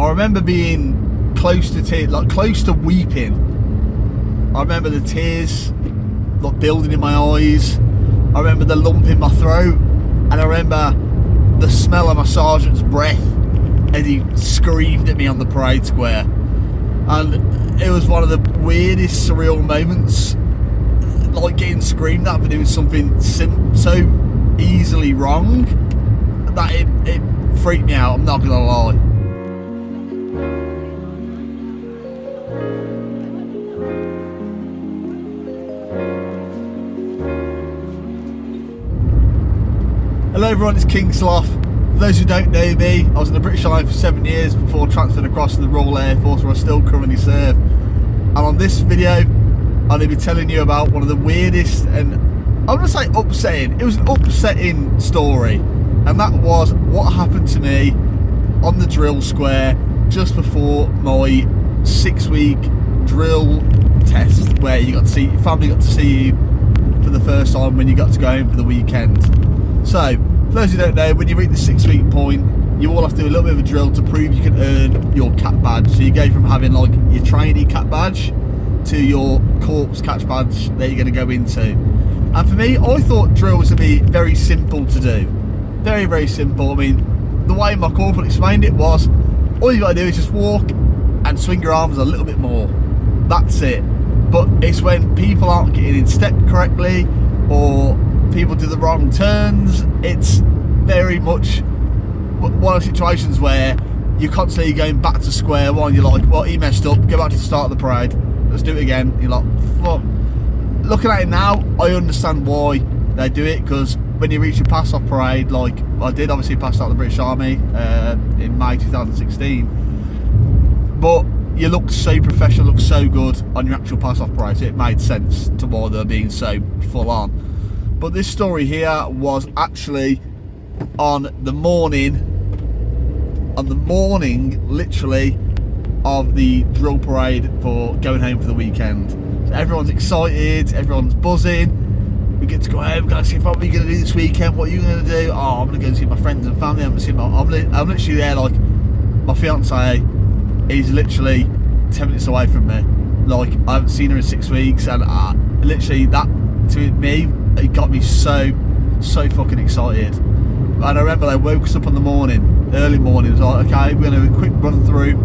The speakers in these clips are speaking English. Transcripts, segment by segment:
I remember being close to tears, like close to weeping. I remember the tears like building in my eyes. I remember the lump in my throat, and I remember the smell of my sergeant's breath as he screamed at me on the parade square. And it was one of the weirdest, surreal moments, like getting screamed at for doing something so easily wrong that it freaked me out, I'm not gonna lie. Hello everyone, it's King Sloth. For those who don't know me, I was in the British Army for 7 years before transferring across to the Royal Air Force, where I still currently serve. And on this video, I'm going to be telling you about one of the weirdest and, I'm going to say upsetting, it was an upsetting story. And that was what happened to me on the drill square just before my 6-week drill test, where you got to see, your family got to see you for the first time when you got to go home for the weekend. So, for those who don't know, when you reach the 6-week point, you all have to do a little bit of a drill to prove you can earn your cat badge. So you go from having like your trainee cat badge to your corps catch badge that you're going to go into. And for me, I thought drill was going to be very simple to do. Very, very simple. I mean, the way my corporal explained it was, all you got to do is just walk and swing your arms a little bit more. That's it. But it's when people aren't getting in step correctly, or people do the wrong turns, it's very much one of the situations where you're constantly going back to square one. You're like, well, he messed up, go back to the start of the parade, let's do it again. You're like, fuck. Looking at it now, I understand why they do it, because when you reach your pass-off parade, like I did obviously pass out the British Army in May 2016, but you looked so professional, looked so good on your actual pass-off parade, so it made sense to why they're being so full on. But this story here was actually on the morning literally of the drill parade for going home for the weekend. So everyone's excited, everyone's buzzing. We get to go home, guys, see what are you going to do this weekend, what are you going to do? Oh, I'm going to go see my friends and family, I'm literally there, like, my fiance is literally 10 minutes away from me. Like, I haven't seen her in 6 weeks, and literally that, to me, it got me so fucking excited. And I remember they woke us up in the morning, early morning. It was like, okay, we're going to do a quick run through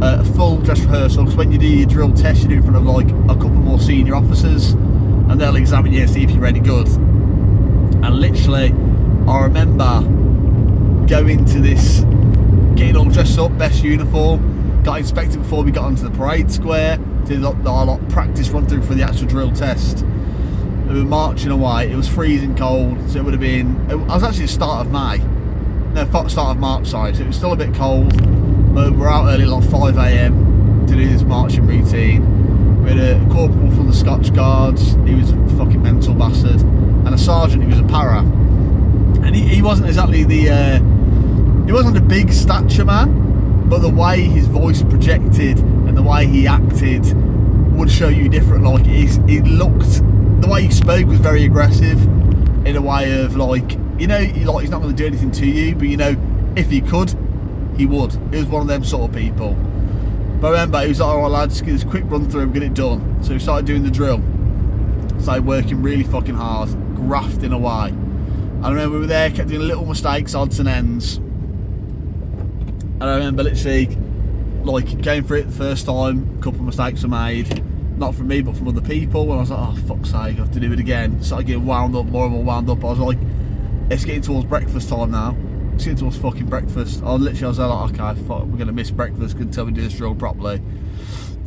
a full dress rehearsal, because when you do your drill test, you do it in front of like a couple more senior officers, and they'll examine you to see if you're ready good. And literally, I remember going to this, getting all dressed up, best uniform, got inspected before we got onto the parade square, did our practice run through for the actual drill test. We were marching away, it was freezing cold, so it would have been, I was actually the start of March, sorry, so it was still a bit cold, but we're out early, like 5 AM to do this marching routine. We had a corporal from the Scotch Guards, he was a fucking mental bastard, and a sergeant who was a para. And he wasn't exactly the, he wasn't a big stature man, but the way his voice projected and the way he acted would show you different. Like, he looked, the way he spoke was very aggressive, in a way of like, you know, like he's not going to do anything to you, but you know, if he could, he would. He was one of them sort of people. But I remember he was like, alright lads, get this quick run through and get it done. So we started doing the drill, started working really fucking hard, grafting away. And I remember we were there, kept doing little mistakes, odds and ends. And I remember literally like going for it the first time, a couple of mistakes were made, not from me but from other people, and I was like, oh fuck's sake, I have to do it again. Started getting wound up, more and more wound up. I was like, it's getting towards breakfast time now, it's getting towards fucking breakfast. I was like, okay, fuck, we're gonna miss breakfast until we do this drill properly.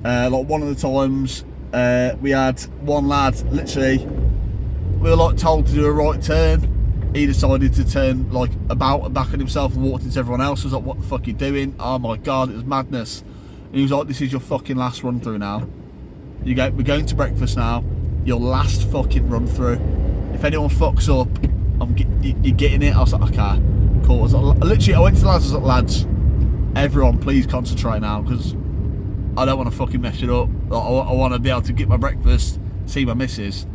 Like one of the times we had one lad, literally we were like told to do a right turn, he decided to turn like about and back on himself and walked into everyone else. I was like, what the fuck are you doing? Oh my god, it was madness. And he was like, this is your fucking last run through now. We're going to breakfast now, your last fucking run through. If anyone fucks up, you're getting it. I was like, okay, cool. I was like, literally, I went to the lads, I was like, lads, everyone please concentrate now, because I don't want to fucking mess it up. I want to be able to get my breakfast, see my missus.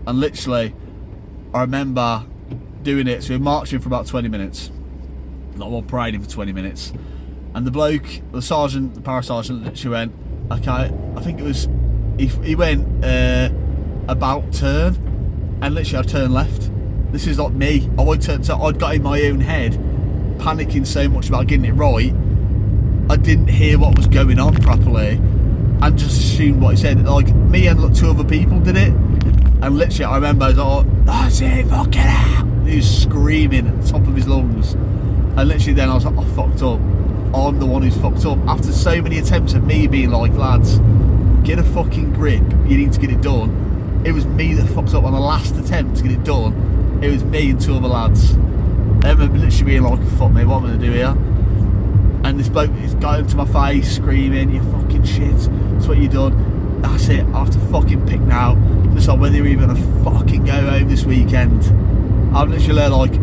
And literally, I remember doing it, so we were marching for about 20 minutes. Like, we're parading for 20 minutes. And the bloke, the sergeant, the para sergeant, literally went, okay, I think it was, he went, about turn, and literally I turned left. This is like me. I'd got in my own head, panicking so much about getting it right, I didn't hear what was going on properly, and just assumed what he said. Like, me and like 2 other people did it, and literally I remember I was like, that's it, fuck it out. He was screaming at the top of his lungs, and literally then I was like, I fucked up. I'm the one who's fucked up. After so many attempts of me being like, lads, get a fucking grip, you need to get it done. It was me that fucked up on the last attempt to get it done. It was me and 2 other lads. I remember literally being like, fuck me, what am I going to do here? And this bloke is got into my face screaming, you fucking shit, that's what you done. That's it, I have to fucking pick now. Decide whether you're even going to fucking go home this weekend. I'm literally there like,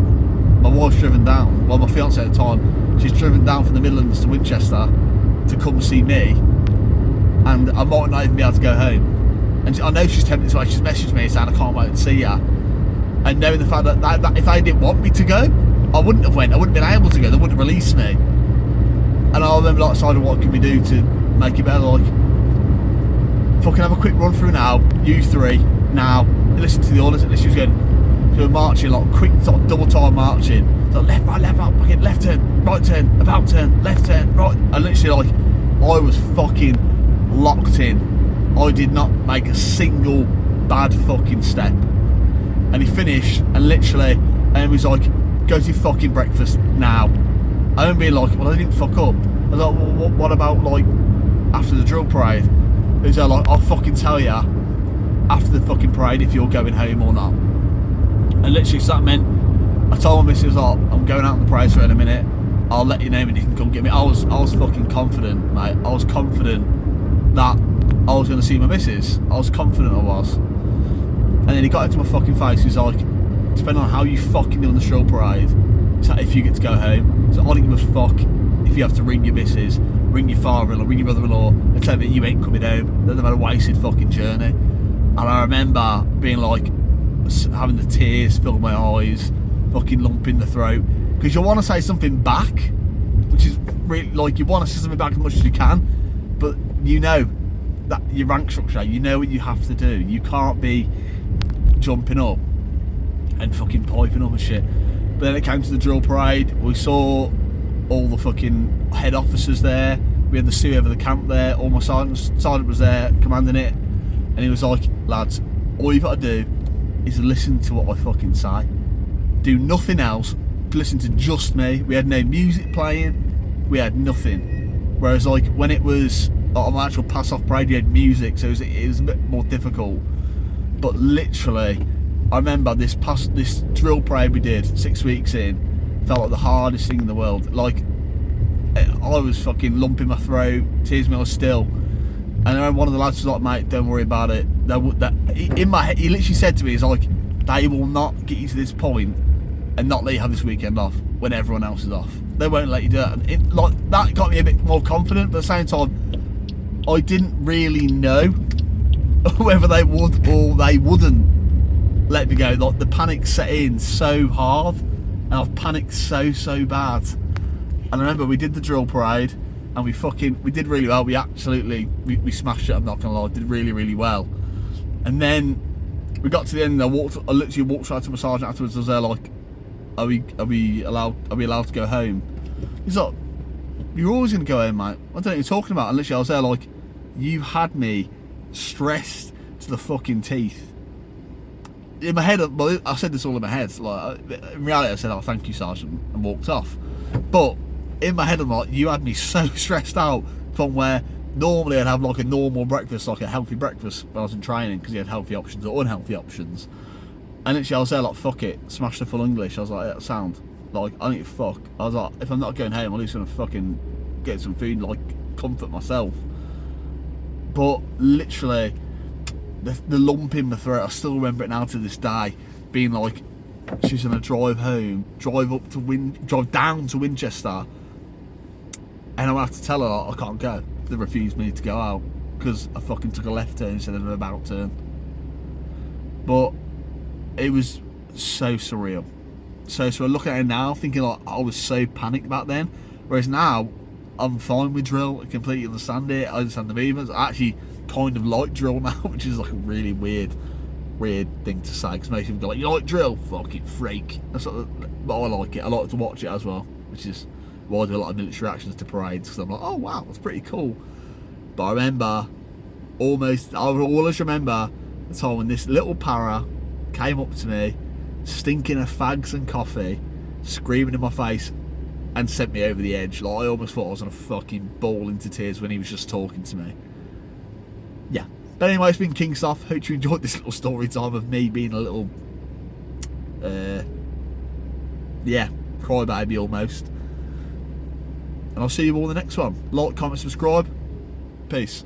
my wife's driven down, well my fiance at the time, she's driven down from the Midlands to Winchester to come see me, and I might not even be able to go home. And I know she's tempted to, she's messaged me saying I can't wait to see her. And knowing the fact that if they didn't want me to go, I wouldn't have went, I wouldn't have been able to go, they wouldn't release me. And I remember like deciding what can we do to make it better, like, fucking have a quick run through now, you 3, now, listen to the orders, and she was going, we were marching, like quick sort of double time marching. So left, right, fucking left turn, right turn, about turn, left turn, right. And literally like, I was fucking locked in. I did not make a single bad fucking step. And he finished, and literally, and he was like, go to your fucking breakfast now. I remember being like, well, I didn't fuck up. I was like, well, what about like, after the drill parade? He was like, I'll fucking tell you after the fucking parade if you're going home or not. And literally, so that meant, I told my missus, oh, I'm going out on the parade for in a minute, I'll let you know when you can come get me. I was fucking confident, mate. I was confident that I was going to see my missus. I was confident I was. And then he got into my fucking face, he was like, depending on how you fucking do on the drill parade, so if you get to go home. So I don't give a fuck if you have to ring your missus, ring your father-in-law, ring your brother-in-law, and tell them that you ain't coming home, that they've had a wasted fucking journey. And I remember being like, having the tears fill my eyes, fucking lump in the throat, because you want to say something back, which is really like, you want to say something back as much as you can, but you know that your rank structure, you know what you have to do. You can't be jumping up and fucking piping up and shit. But then it came to the drill parade, we saw all the fucking head officers there, we had the Sue over the camp there, all my sergeant was there commanding it, and he was like, lads, all you've got to do is listen to what I fucking say. Do nothing else, listen to just me. We had no music playing, we had nothing. Whereas like when it was on my actual pass off parade, we had music, so it was a bit more difficult. But literally, I remember this drill parade we did 6 weeks in, felt like the hardest thing in the world. Like, I was fucking lumping my throat, tears me, I was still. And I remember one of the lads was like, mate, don't worry about it. In my head, he literally said to me, he's like, they will not get you to this point and not let you have this weekend off when everyone else is off. They won't let you do it. Like, that got me a bit more confident, but at the same time, I didn't really know whether they would or they wouldn't let me go. Like, the panic set in so hard, and I've panicked so bad. And I remember we did the drill parade, and we did really well. We smashed it, I'm not gonna lie, did really well. And then we got to the end, and I literally walked right to my sergeant afterwards. I was there like, are we allowed to go home? He's like, you're always gonna go home, mate. I don't know what you're talking about. And literally I was there like, you had me stressed to the fucking teeth. In my head, well, I said this all in my head. Like, in reality, I said, "Oh, thank you, Sergeant," and walked off. But in my head, I'm like, you had me so stressed out from where normally I'd have like a normal breakfast, like a healthy breakfast when I was in training, because you had healthy options or unhealthy options. And literally, I was there like, fuck it, smash the full English. I was like, yeah, sound. Like, I need to fuck. I was like, if I'm not going home, I'm at least gonna fucking get some food, like, comfort myself. But literally, the lump in my throat, I still remember it now to this day, being like, she's gonna drive home, drive down to Winchester, and I'll have to tell her like, I can't go. They refused me to go out because I fucking took a left turn instead of an about turn. But it was so surreal. So looking at it now, thinking like, I was so panicked back then, whereas now I'm fine with drill. I completely understand it. I understand the movements. I actually kind of like drill now, which is like a really weird thing to say, because most people go like, you like drill? Fucking freak. That's what, but I like it. I like to watch it as well, which is why I do a lot of military actions to parades, because I'm like, oh wow, that's pretty cool. But I remember I always remember the time when this little para came up to me, stinking of fags and coffee, screaming in my face, and sent me over the edge. Like, I almost thought I was gonna fucking bawl into tears when he was just talking to me. Yeah. But anyway, it's been King Sloth. Hope you enjoyed this little story time of me being a little, crybaby almost. And I'll see you all in the next one. Like, comment, subscribe. Peace.